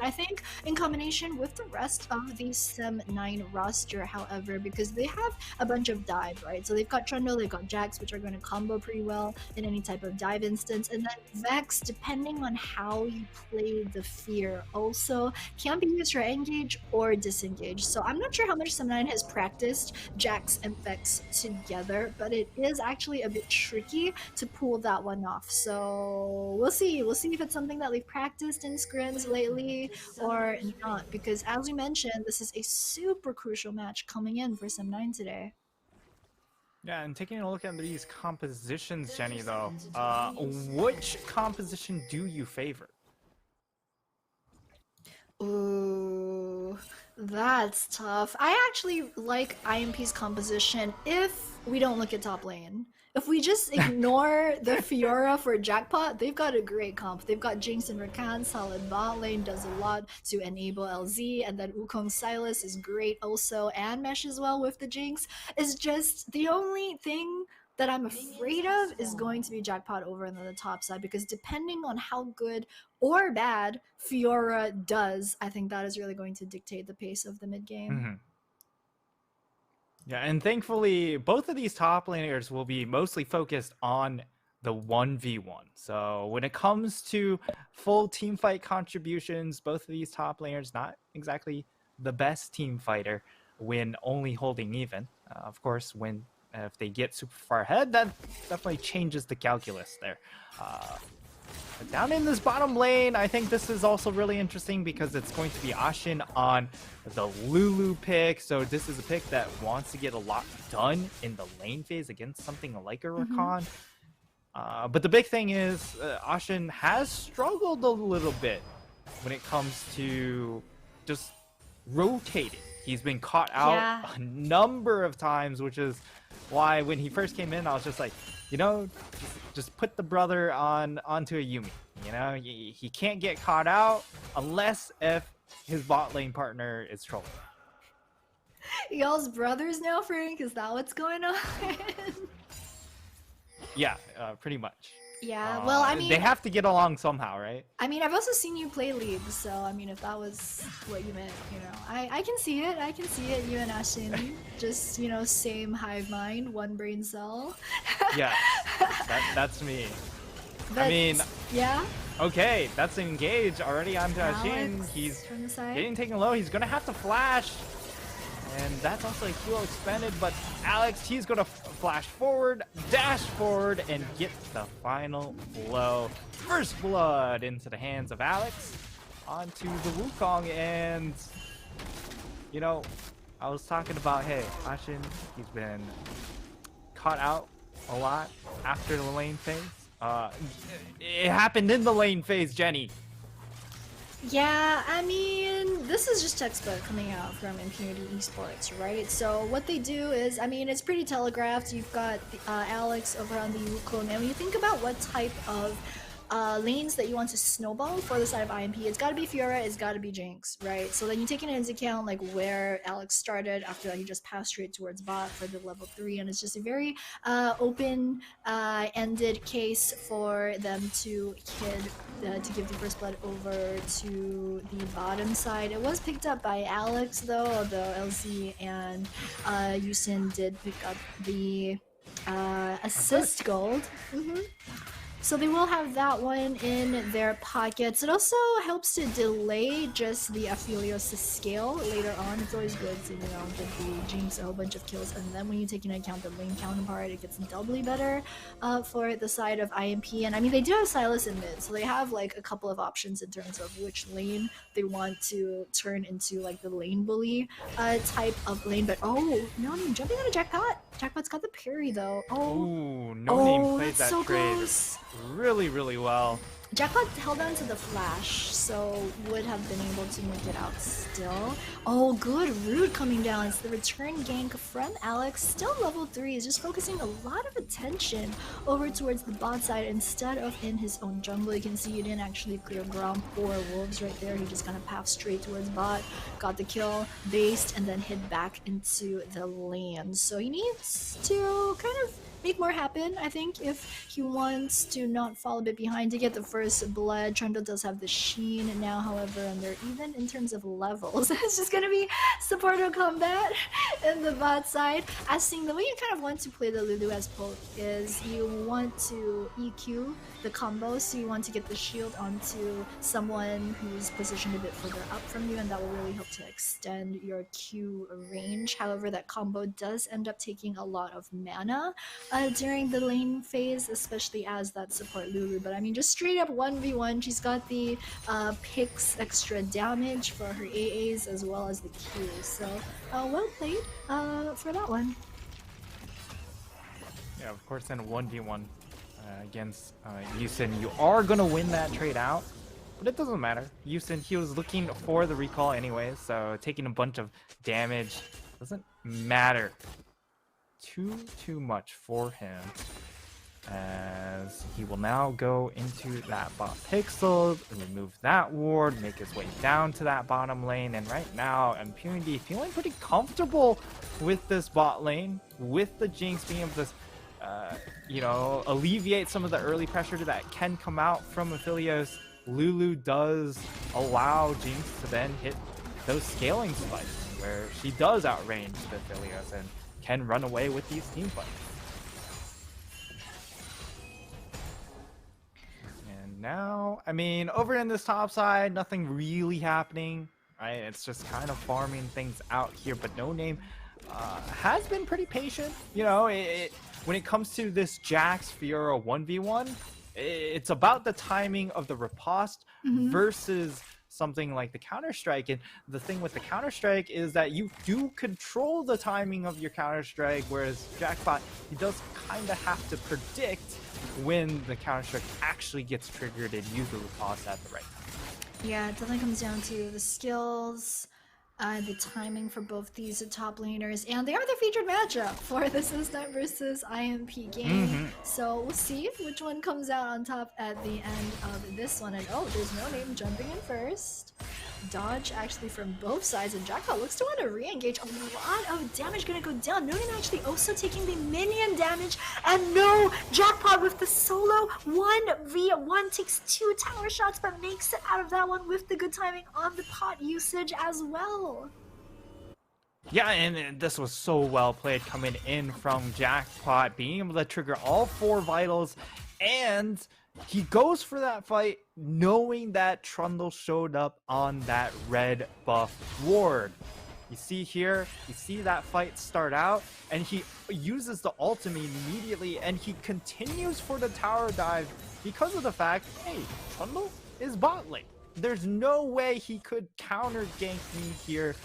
I think in combination with the rest of the SEM9 roster, however, because they have a bunch of dive, right? So they've got Trundle, they've got Jax, which are going to combo pretty well in any type of dive instance, and then Vex, depending on how you play the fear, also can be used for engage or disengage. So I'm not sure how much SEM9 has practiced Jax and Vex together, but it is actually a bit tricky to pull that one off. So we'll see. We'll see if it's something that we've practiced in scrims lately or not. Because as we mentioned, this is a super crucial match coming in for SEM9 today. Yeah, and taking a look at these compositions, Jenny, though, which composition do you favor? Ooh, that's tough. I actually like IMP's composition if we don't look at top lane. If we just ignore the Fiora for Jackpot, they've got a great comp. They've got Jinx and Rakan, solid bot lane, does a lot to enable LZ, and then Wukong Silas is great also, and Mesh as well with the Jinx. It's just the only thing that I'm afraid of is going to be Jackpot over on the top side, because depending on how good or bad Fiora does, I think that is really going to dictate the pace of the mid game. Mm-hmm. Yeah, and thankfully, both of these top laners will be mostly focused on the 1v1. So when it comes to full team fight contributions, both of these top laners not exactly the best team fighter when only holding even. Of course, when if they get super far ahead, that definitely changes the calculus there. Down in this bottom lane, I think this is also really interesting because it's going to be Ashin on the Lulu pick. So this is a pick that wants to get a lot done in the lane phase against something like a Rakan. But the big thing is Ashin has struggled a little bit when it comes to just rotating. He's been caught out a number of times, which is why when he first came in, I was just like, you know, just put the brother onto a Yumi. You know, he can't get caught out unless if his bot lane partner is trolling. Y'all's brothers now, Frank? Is that what's going on? Yeah, pretty much. Yeah, well, I mean, they have to get along somehow, right? I mean, I've also seen you play League, so I mean, if that was what you meant, you know, I can see it. I can see it. You and Ashin, just, you know, same hive mind, one brain cell. Yeah, that's me. But, I mean, yeah. Okay, that's engaged already onto Ashin. He's getting taken low. He's gonna have to flash. And that's also a heal expended, but Alex, he's going to flash forward, dash forward, and get the final blow. First blood into the hands of Alex onto the Wukong, and, you know, I was talking about, hey, Ashin, he's been caught out a lot after the lane phase. It happened in the lane phase, Jenny. Yeah, I mean, this is just textbook coming out from Impunity esports, right? So what they do is, I mean, it's pretty telegraphed. You've got Alex over on the Wukong, and when you think about what type of lanes that you want to snowball for the side of IMP, it's got to be Fiora, it's got to be Jinx, right? So then you take into account like where Alex started after that he just passed straight towards bot for the level 3, and it's just a very open-ended case for them to give the first blood over to the bottom side. It was picked up by Alex though, although LZ and Yusin did pick up the assist gold. So they will have that one in their pockets. It also helps to delay just the Aphelios' scale later on. It's always good to, you know, give the Jinx a whole bunch of kills, and then when you take into account the lane counterpart, it gets doubly better for the side of IMP. And I mean, they do have Silas in mid, so they have like a couple of options in terms of which lane they want to turn into like the lane bully type of lane. But oh, no name jumping on a Jackpot. Jackpot's got the parry though. Ooh, no name played that so trade close. really, really well. Jackpot held on to the flash, so would have been able to make it out still. Oh, good root coming down. It's the return gank from Alex. Still level 3. He's just focusing a lot of attention over towards the bot side instead of in his own jungle. You can see he didn't actually clear ground for wolves right there. He just kind of passed straight towards bot, got the kill, based, and then hid back into the lane. So he needs to kind of make more happen, I think, if he wants to not fall a bit behind to get the first blood. Trundle does have the Sheen now, however, and they're even in terms of levels. It's just gonna be supporter combat in the bot side. As seeing the way you kind of want to play the Lulu as poke is you want to EQ the combo, so you want to get the shield onto someone who's positioned a bit further up from you, and that will really help to extend your Q range. However, that combo does end up taking a lot of mana during the lane phase, especially as that support Lulu. But I mean, just straight up 1v1, she's got the picks extra damage for her AAs as well as the Q. So well played for that one. Yeah, of course, in a 1v1 against Yusin, you are going to win that trade out, but it doesn't matter. Yusin, he was looking for the recall anyways, so taking a bunch of damage doesn't matter too much for him, as he will now go into that bot pixel, remove that ward, make his way down to that bottom lane, and right now Impunity feeling pretty comfortable with this bot lane, with the Jinx being able to you know, alleviate some of the early pressure that can come out from Aphelios. Lulu does allow Jinx to then hit those scaling spikes where she does outrange the Aphelios and can run away with these team fights. And now, I mean, over in this top side, nothing really happening, right? It's just kind of farming things out here, but No Name has been pretty patient. You know, when it comes to this Jax Fiora 1v1, it's about the timing of the riposte versus something like the Counter-Strike. And the thing with the Counter-Strike is that you do control the timing of your Counter-Strike, whereas Jackpot, he does kind of have to predict when the Counter-Strike actually gets triggered and use the riposte at the right time. Yeah, it definitely comes down to the skills, the timing for both these top laners, and they are the featured matchup for the SEM9 versus IMP game. So we'll see which one comes out on top at the end of this one. And oh, there's No Name jumping in first. Dodge actually from both sides, and Jackpot looks to want to re-engage. A lot of damage gonna go down. No Name actually also taking the minion damage, and no, Jackpot with the solo 1v1 takes 2 tower shots, but makes it out of that one with the good timing on the pot usage as well. Yeah, and this was so well played coming in from Jackpot, being able to trigger all 4 vitals, and he goes for that fight knowing that Trundle showed up on that red buff ward. You see here, you see that fight start out, and he uses the ultimate immediately, and he continues for the tower dive because of the fact, hey, Trundle is bot lane. There's no way he could counter gank me here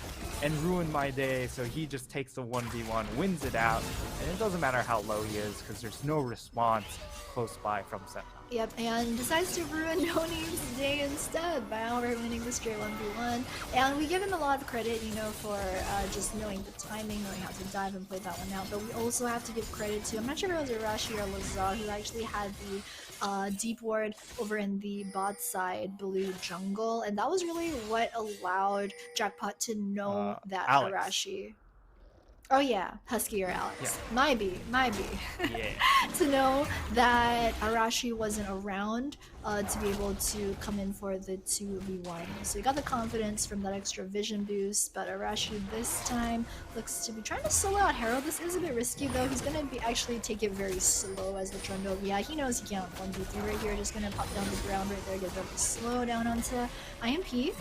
and ruin my day, so he just takes the 1v1, wins it out, and it doesn't matter how low he is because there's no response close by from SEM9. Yep, and decides to ruin No Name's day instead by outright winning the straight 1v1. And we give him a lot of credit, you know, for just knowing the timing, knowing how to dive and play that one out. But we also have to give credit to, I'm not sure if it was Arashi or Lazar, who actually had the deep ward over in the bot side blue jungle. And that was really what allowed Jackpot to know that Alex. Arashi... Oh yeah, Husky or Alex. Yeah. Might be. Yeah. To know that Arashi wasn't around to be able to come in for the 2v1. So he got the confidence from that extra vision boost, but Arashi this time looks to be trying to solo out Herald. This is a bit risky though. He's gonna be actually take it very slow as the Trundle. Yeah, he knows he can't 1v3 right here. Just gonna pop down the ground right there, get them slow down onto IMP.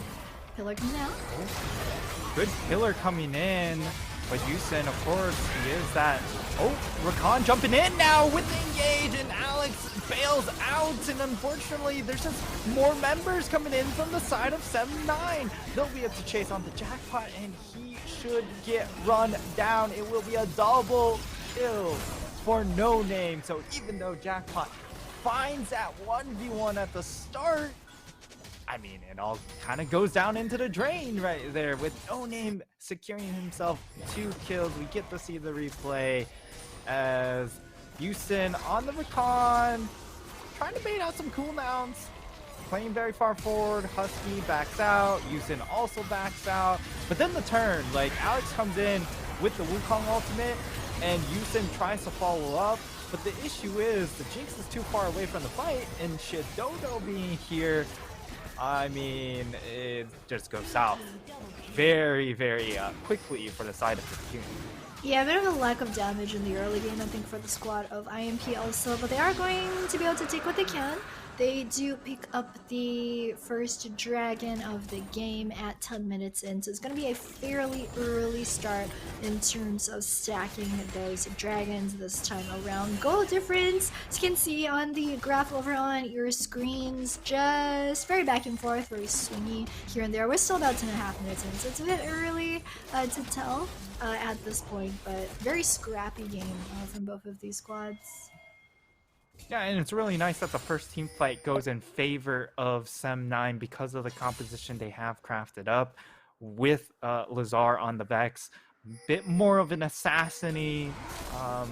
Pillar coming out. Good pillar coming in. But Yusin, of course, he is that. Oh, Rakan jumping in now with the engage, and Alex bails out. And unfortunately, there's just more members coming in from the side of SEM9. They'll be able to chase on the Jackpot, and he should get run down. It will be a double kill for No Name. So even though Jackpot finds that 1v1 at the start, I mean, it all kind of goes down into the drain right there with No Name securing himself 2 kills. We get to see the replay as Yusin on the recon, trying to bait out some cooldowns, playing very far forward. Husky backs out, Yusin also backs out, but then the turn, like Alex comes in with the Wukong ultimate, and Yusin tries to follow up, But the issue is the Jinx is too far away from the fight, and Shidodo being here, I mean, it just goes south very, very quickly for the side of Impunity. Yeah, a bit of a lack of damage in the early game, I think, for the squad of IMP also, but they are going to be able to take what they can. They do pick up the first dragon of the game at 10 minutes in, so it's going to be a fairly early start in terms of stacking those dragons this time around. Goal difference, as you can see on the graph over on your screens, just very back and forth, very swingy here and there. We're still about 10.5 minutes in, so it's a bit early to tell at this point, but very scrappy game from both of these squads. Yeah, and it's really nice that the first team fight goes in favor of SEM9 because of the composition they have crafted up with Lazar on the Vex. Bit more of an assassin-y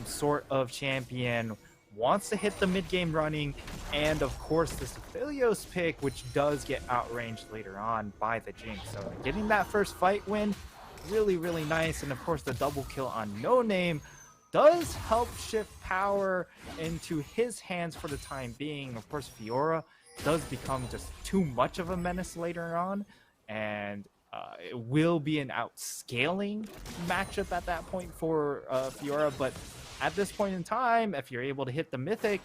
sort of champion. Wants to hit the mid-game running, and of course this Aphelios pick, which does get outranged later on by the Jinx. So getting that first fight win, really, really nice. And of course the double kill on No Name does help shift power into his hands for the time being. Of course, Fiora does become just too much of a menace later on, and it will be an outscaling matchup at that point for Fiora. But at this point in time, if you're able to hit the Mythic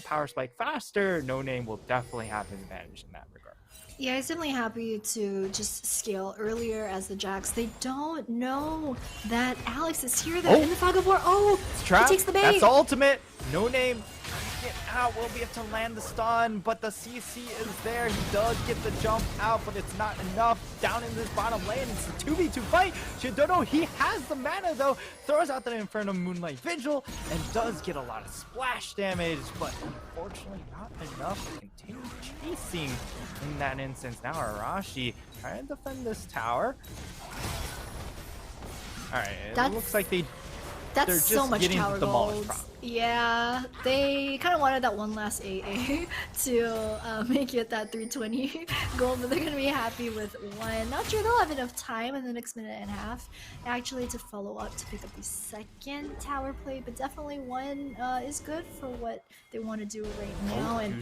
power spike faster, No Name will definitely have an advantage in that regard. Yeah, he's definitely happy to just scale earlier as the Jax. They don't know that Alex is here though in the fog of war. Oh, he takes the bait. That's ultimate. No Name. Get out. Will be able to land the stun, but the CC is there. He does get the jump out, but it's not enough. Down in this bottom lane, it's a 2v2 fight. Shidodo, he has the mana though. Throws out the Inferno Moonlight Vigil and does get a lot of splash damage, but unfortunately not enough to continue chasing in that instance. Now Arashi trying to defend this tower. Alright, it looks like they're just so much getting tower demolished. gold. Yeah, they kind of wanted that one last AA to make it that 320 gold, but they're gonna be happy with one. Not sure they'll have enough time in the next minute and a half actually to follow up to pick up the second tower play, but definitely one is good for what they want to do right now. And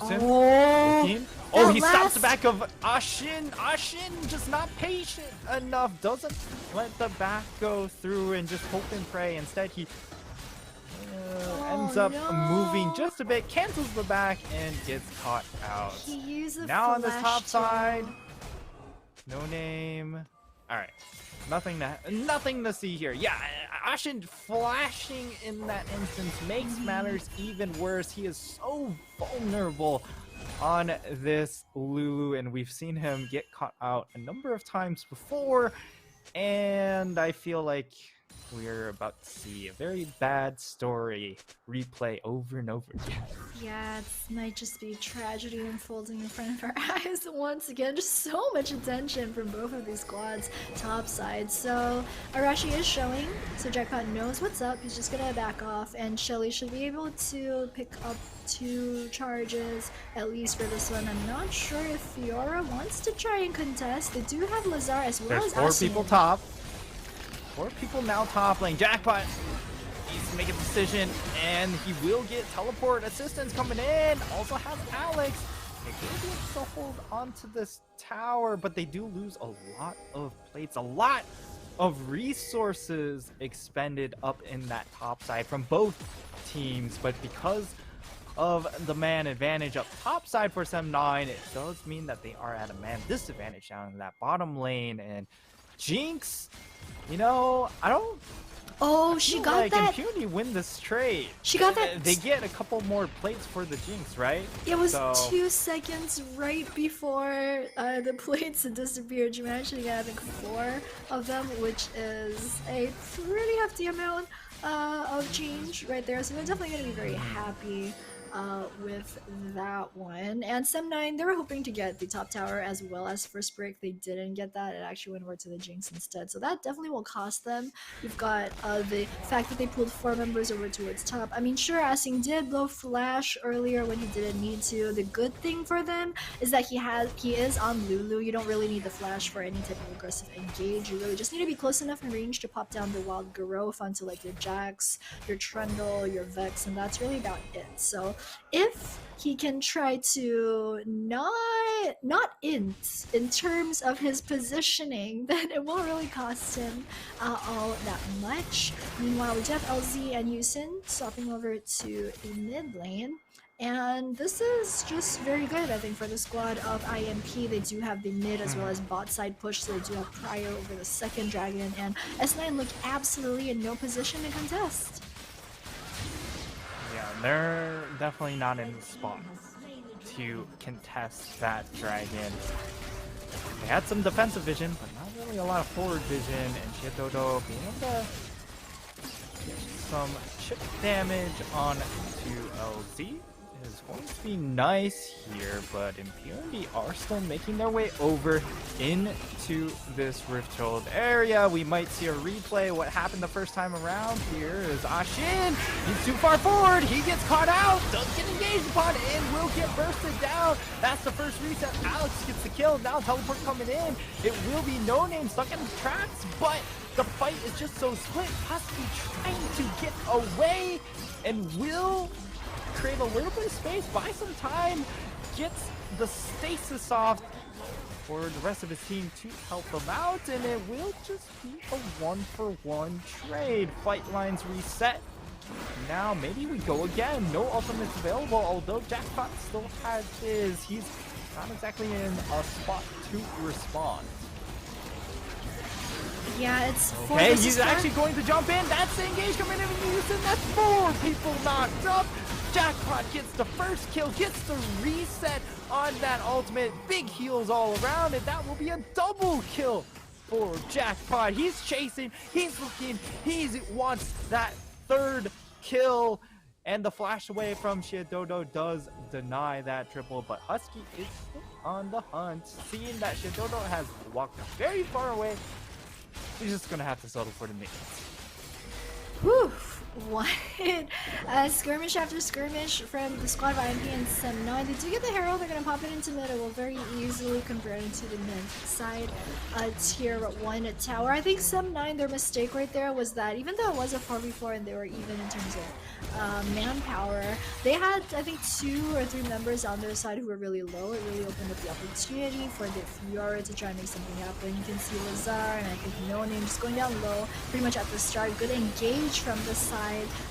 he stops the back of Ashin. Ashin just not patient enough, doesn't let the back go through and just hope and pray. Instead, he ends up moving just a bit, cancels the back, and gets caught out. He uses now on the top side, No Name. All right, nothing to see here. Yeah, Ashin flashing in that instance makes matters even worse. He is so vulnerable on this Lulu, and we've seen him get caught out a number of times before, and I feel like we're about to see a very bad story replay over and over again. Yeah, it might just be tragedy unfolding in front of our eyes once again. Just so much attention from both of these squads top side. So Arashi is showing, so Jackpot knows what's up. He's just gonna back off, and Shelly should be able to pick up 2 charges at least for this one. I'm not sure if Fiora wants to try and contest. They do have Lazar as well as 4 Ashin. people top. 4 people now top lane. Jackpot needs to make a decision, and he will get teleport assistance coming in. Also has Alex. They will be able to hold onto this tower, but they do lose a lot of plates, a lot of resources expended up in that top side from both teams. But because of the man advantage up top side for SEM9, it does mean that they are at a man disadvantage down in that bottom lane. And Jinx, you know, I don't. Oh, she got like that. Impunity win this trade. She got that. They get a couple more plates for the Jinx, right? It was 2 seconds right before the plates had disappeared. She managed to get, I think, 4 of them, which is a pretty hefty amount of change right there. So they're definitely going to be very happy with that one. And SEM9, they were hoping to get the top tower as well as first break. They didn't get that. It actually went over to the Jinx instead. So that definitely will cost them. You've got the fact that they pulled 4 members over towards top. I mean, sure, Asing did blow flash earlier when he didn't need to. The good thing for them is that he is on Lulu. You don't really need the flash for any type of aggressive engage. You really just need to be close enough in range to pop down the wild Garou onto like your Jax, your Trundle, your Vex, and that's really about it. So if he can try to not int in terms of his positioning, then it won't really cost him all that much. Meanwhile, we do have LZ and Yusin swapping over to the mid lane. And this is just very good, I think, for the squad of IMP. They do have the mid as well as bot side push, so they do have Prior over the second dragon, and S9 look absolutely in no position to contest. Yeah, they're definitely not in the spot to contest that dragon. They had some defensive vision, but not really a lot of forward vision, and Shiedodo being able to get some chip damage on to LZ is going to be nice here, but Impunity are still making their way over into this Rift-Hold area. We might see a replay. What happened the first time around here is Ashin. He's too far forward. He gets caught out, does get engaged upon, and will get bursted down. That's the first reset. Alex gets the kill. Now teleport coming in. It will be No Name stuck in the tracks, but the fight is just so split. Husky trying to get away and will create a little bit of space, buy some time, gets the stasis off for the rest of his team to help them out, and it will just be a 1-for-1 trade. Fight lines reset. Now maybe we go again. No ultimates available, although Jackpot still has his. He's not exactly in a spot to respond. Yeah, it's okay. He's actually going to jump in. That's the engage coming in and using. That's 4 people knocked up. Jackpot gets the first kill, gets the reset on that ultimate. Big heals all around, and that will be a double kill for Jackpot. He's chasing, he's looking, he wants that 3rd kill, and the flash away from Shiedodo does deny that triple, but Husky is on the hunt. Seeing that Shiedodo has walked very far away, he's just gonna have to settle for the minions. Whew. What? Skirmish after skirmish from the squad of IMP and SEM9. They do get the Herald, they're going to pop it into mid. It will very easily convert into the mid side tier 1 tower. I think SEM9, their mistake right there was that even though it was a 4v4 and they were even in terms of manpower, they had, I think, 2 or 3 members on their side who were really low. It really opened up the opportunity for the Fiora to try and make something happen. You can see Lazar and I think No Name just going down low pretty much at the start. Good engage from the side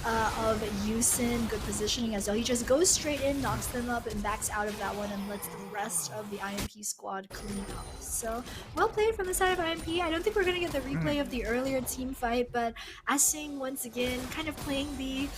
of Yusin, good positioning as well. He just goes straight in, knocks them up, and backs out of that one and lets the rest of the IMP squad clean up. So, well played from the side of IMP. I don't think we're going to get the replay of the earlier team fight, but Asing once again kind of playing the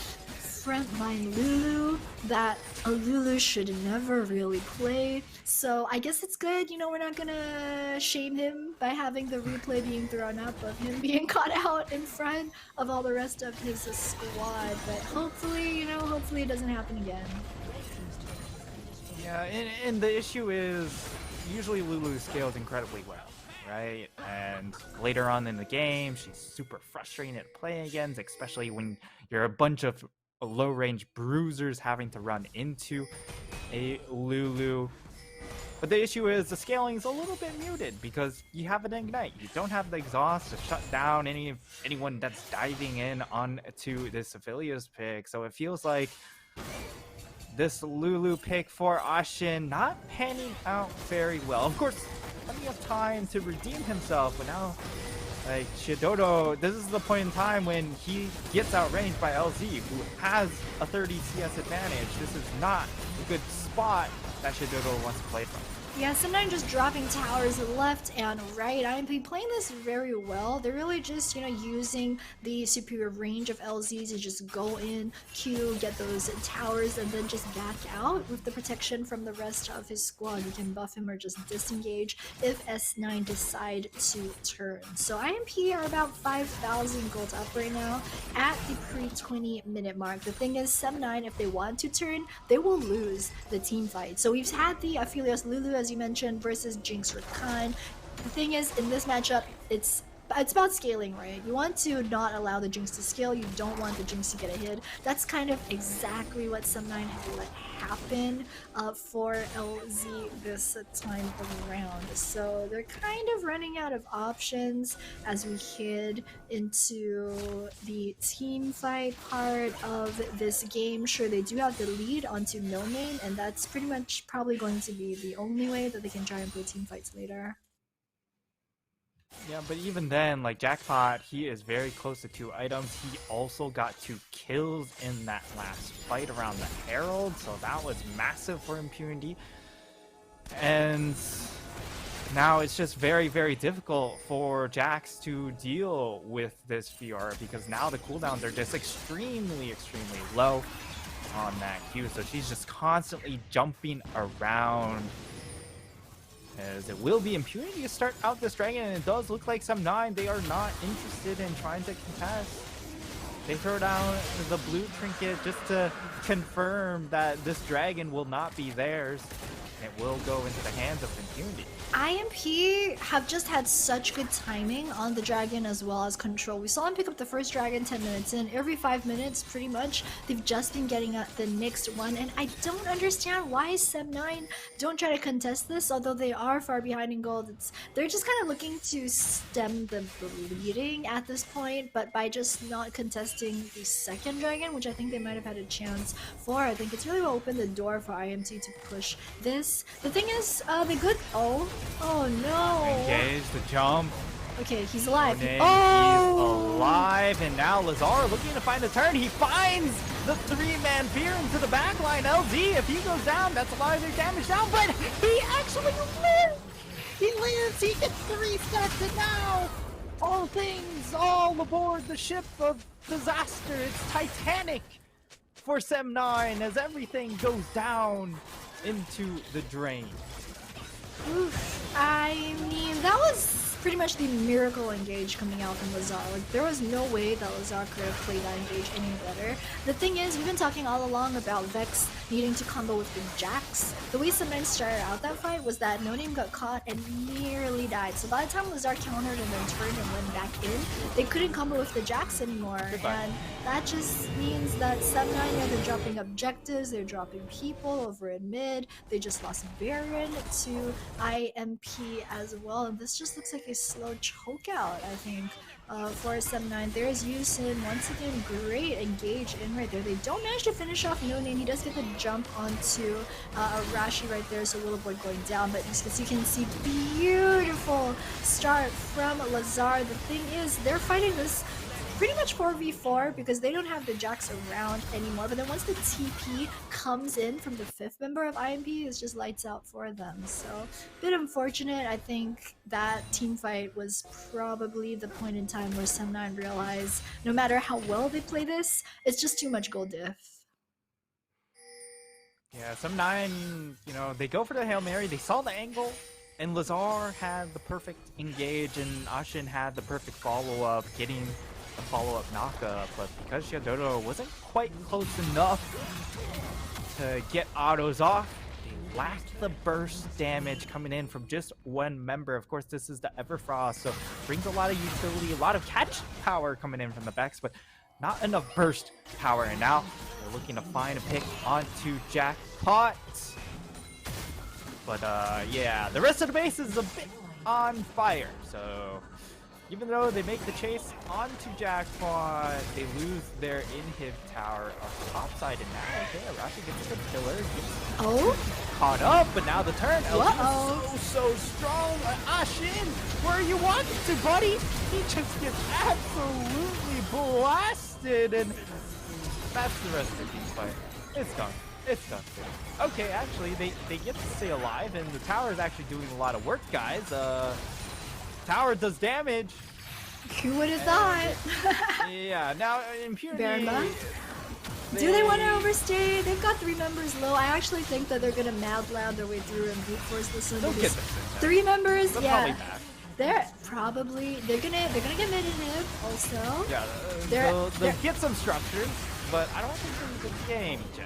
frontline Lulu that a Lulu should never really play. So I guess it's good, you know, we're not gonna shame him by having the replay being thrown up of him being caught out in front of all the rest of his squad, but hopefully, you know, hopefully it doesn't happen again. Yeah, and the issue is usually Lulu scales incredibly well, right? And later on in the game, she's super frustrating to play against, especially when you're a bunch of low-range bruisers having to run into a Lulu. But the issue is the scaling is a little bit muted because you have an Ignite. You don't have the exhaust to shut down anyone that's diving in onto this Aphelios pick. So it feels like this Lulu pick for Ashin not panning out very well. Of course, plenty of time to redeem himself, but now like Shiedodo, this is the point in time when he gets outranged by LZ, who has a 30 CS advantage. This is not a good spot that Shiedodo wants to play from. Yeah, SEM9 just dropping towers left and right. IMP playing this very well. They're really just, using the superior range of LZ to just go in, Q, get those towers, and then just back out with the protection from the rest of his squad. You can buff him or just disengage if S9 decide to turn. So IMP are about 5,000 gold up right now at the pre-20 minute mark. The thing is, SEM9, if they want to turn, they will lose the team fight. So we've had the Aphelios Lulu, as you mentioned, versus Jinx or Khan. The thing is, in this matchup, it's about scaling, right? You want to not allow the Jinx to scale, you don't want the Jinx to get a hit. That's kind of exactly what SEM9 have let happen for LZ this time around. So they're kind of running out of options as we head into the team fight part of this game. Sure, they do have the lead onto no main, and that's pretty much probably going to be the only way that they can try and play team fights later. Yeah, but even then, like Jackpot, he is very close to 2 items. He also got 2 kills in that last fight around the Herald, so that was massive for Impunity. And now it's just very, very difficult for Jax to deal with this VR because now the cooldowns are just extremely, extremely low on that Q, so she's just constantly jumping around. As it will be Impunity to start out this dragon, and it does look like SEM9, they are not interested in trying to contest. They throw down the blue trinket just to confirm that this dragon will not be theirs. It will go into the hands of Impunity. IMP have just had such good timing on the dragon as well as control. We saw him pick up the first dragon 10 minutes in. Every 5 minutes, pretty much, they've just been getting the next one. And I don't understand why SEM9 don't try to contest this, although they are far behind in gold. They're just kind of looking to stem the bleeding at this point, but by just not contesting the second dragon, which I think they might have had a chance for, I think it's really opened the door for IMT to push this. The thing is, the good... Oh no! Engage the jump. Okay, he's alive. He's Oh! alive, and now Lazar looking to find a turn. He finds the 3-man fear into the backline. LZ, if he goes down, that's a lot of their damage down, but he actually lives! He lives, he gets 3 stacks, and now all aboard the ship of disaster. It's Titanic for SEM9 as everything goes down into the drain. Oof. I mean, that was pretty much the miracle engage coming out from Lazar. Like, there was no way that Lazar could have played that engage any better. The thing is, we've been talking all along about Vex needing to combo with the Jax. The way SEM9 started out that fight was that No Name got caught and nearly died. So by the time Lazar countered and then turned and went back in, they couldn't combo with the Jax anymore. Goodbye. And that just means that SEM9, they're dropping objectives, they're dropping people over in mid, they just lost Baron to IMP as well, and this just looks like a slow choke out, I think, for SEM9. There's Yusin, once again, great engage in right there. They don't manage to finish off No Name. He does get the jump onto Rashi right there, so Little Boy going down, but as you can see, beautiful start from Lazar. The thing is, they're fighting this pretty much 4v4 because they don't have the Jax around anymore, but then once the TP comes in from the 5th member of IMP, it's just lights out for them. So, a bit unfortunate. I think that team fight was probably the point in time where SEM9 realized no matter how well they play this, it's just too much gold diff. Yeah, SEM9, they go for the Hail Mary, they saw the angle, and Lazar had the perfect engage, and Ashin had the perfect follow-up, getting a follow-up knockup, but because Xiaododo wasn't quite close enough to get autos off, they lacked the burst damage coming in from just one member. Of course, this is the Everfrost, so brings a lot of utility, a lot of catch power coming in from the Vex, but not enough burst power, and now they're looking to find a pick onto Jackpot. But yeah, the rest of the base is a bit on fire, so even though they make the chase onto Jackpot, they lose their inhib tower up top side, and now, okay, Arashi gets the pillar, gets caught up, but now the turn, so strong, Ashin, where you want to, buddy? He just gets absolutely blasted, and that's the rest of the team fight. It's done. It's done. Okay, actually, they get to stay alive, and the tower is actually doing a lot of work, guys. Tower does damage. Who would have thought? Yeah, now Impunity. Berma? Do they want to overstay? They've got 3 members low. I actually think that they're gonna mad loud their way through and brute force this one. They'll get this. 3 members, They'll yeah. Probably They're gonna get mid inhib also. Yeah, they'll get some structures, but I don't think this is a game, Jen.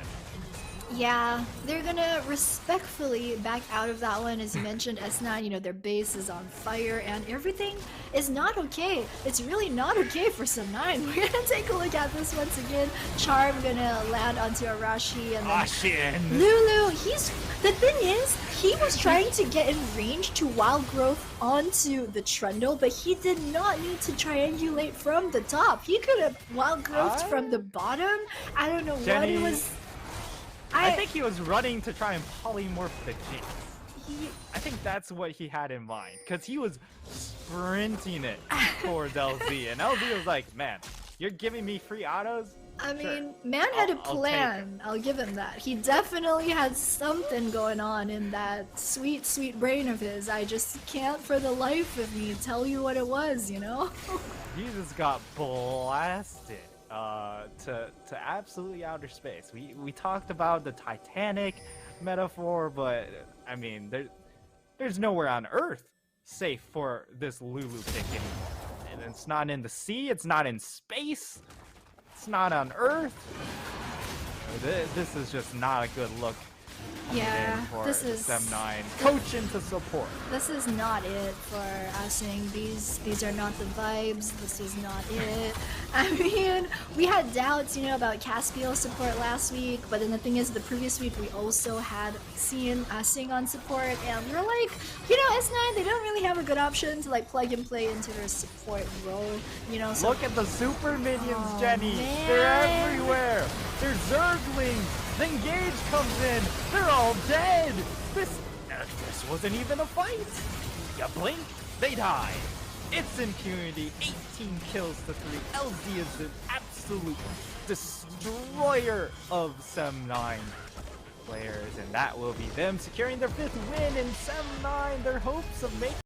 Yeah, they're gonna respectfully back out of that one. As you mentioned, S9, you know, their base is on fire and everything is not okay. It's really not okay for SEM9. We're gonna take a look at this once again. Charm gonna land onto Arashi and then Lulu, the thing is, he was trying to get in range to wild growth onto the Trundle, but he did not need to triangulate from the top. He could have wild growthed from the bottom. I don't know what he was. I think he was running to try and polymorph the Jinx. I think that's what he had in mind, because he was sprinting it towards LZ, and LZ was like, man, you're giving me free autos? I mean, man had a plan, I'll give him that. He definitely had something going on in that sweet, sweet brain of his. I just can't for the life of me tell you what it was, you know? He just got blasted. To absolutely outer space. We talked about the Titanic metaphor, but I mean, there's nowhere on Earth safe for this Lulu pick anymore. And it's not in the sea, it's not in space, it's not on Earth. This is just not a good look. Yeah, this is SEM9 coach into support. This is not it for us saying these are not the vibes. This is not it. I mean, we had doubts, you know, about Caspiel support last week, but then the thing is, the previous week we also had Sing on support, and we were like, you know, S9, they don't really have a good option to like plug and play into their support role, you know. So look at the super minions, Jenny. Man. They're everywhere. They're Zerglings. The engage comes in. They're all dead. This wasn't even a fight. You blink, they die. It's Impunity. 18 kills to 3. LZ is the absolute destroyer of SEM9 players, and that will be them securing their 5th win in SEM9. Their hopes of making